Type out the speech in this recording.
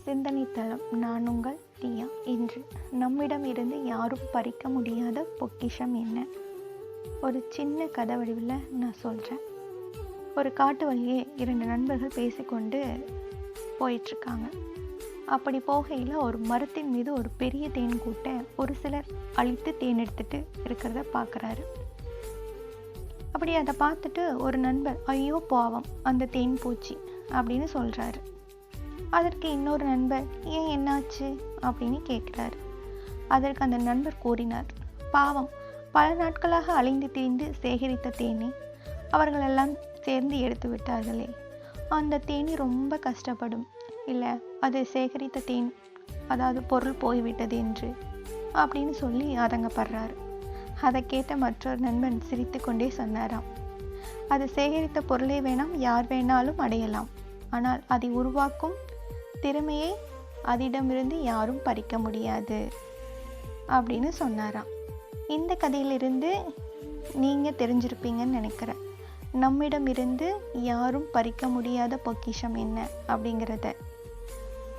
சிந்தனை தளம். நான் உங்கள் தியா. இன்று நம்மிடம் இருந்து யாரும் பறிக்க முடியாத பொக்கிஷம் என்ன? ஒரு சின்ன கதை வடிவில் நான் சொல்கிறேன். ஒரு காட்டு வழியே 2 நண்பர்கள் பேசிக்கொண்டு போயிட்டுருக்காங்க. அப்படி போகையில் ஒரு மரத்தின் மீது ஒரு பெரிய தேன் கூட்டை ஒரு சிலர் அழித்து தேன் எடுத்துகிட்டு இருக்கிறத பார்க்குறாரு. அப்படி அதை பார்த்துட்டு ஒரு நண்பர், ஐயோ பாவம் அந்த தேன் பூச்சி அப்படின்னு சொல்கிறாரு. அதற்கு இன்னொரு நண்பர், ஏன் என்னாச்சு அப்படின்னு கேட்குறாரு. அதற்கு அந்த நண்பர் கூறினார், பாவம் பல நாட்களாக அலைந்து திரிந்து சேகரித்த தேனை அவர்களெல்லாம் சேர்ந்து எடுத்து விட்டார்களே, அந்த தேனி ரொம்ப கஷ்டப்படும் இல்லை, அது சேகரித்த தேன் அதாவது பொருள் போய்விட்டது என்று அப்படின்னு சொல்லி ஆதங்கப்படுறாரு. அதை கேட்ட மற்றொரு நண்பன் சிரித்து கொண்டே சொன்னாராம், அது சேகரித்த பொருளை வேணாம் யார் வேணாலும் அடையலாம், ஆனால் அதை உருவாக்கும் திறமையை அதிடமிருந்து யாரும் பறிக்க முடியாது அப்படின்னு சொன்னாராம். இந்த கதையிலிருந்து நீங்கள் தெரிஞ்சிருப்பீங்கன்னு நினைக்கிறேன். நம்மிடமிருந்து யாரும் பறிக்க முடியாத பொக்கிஷம் என்ன அப்படிங்கிறத.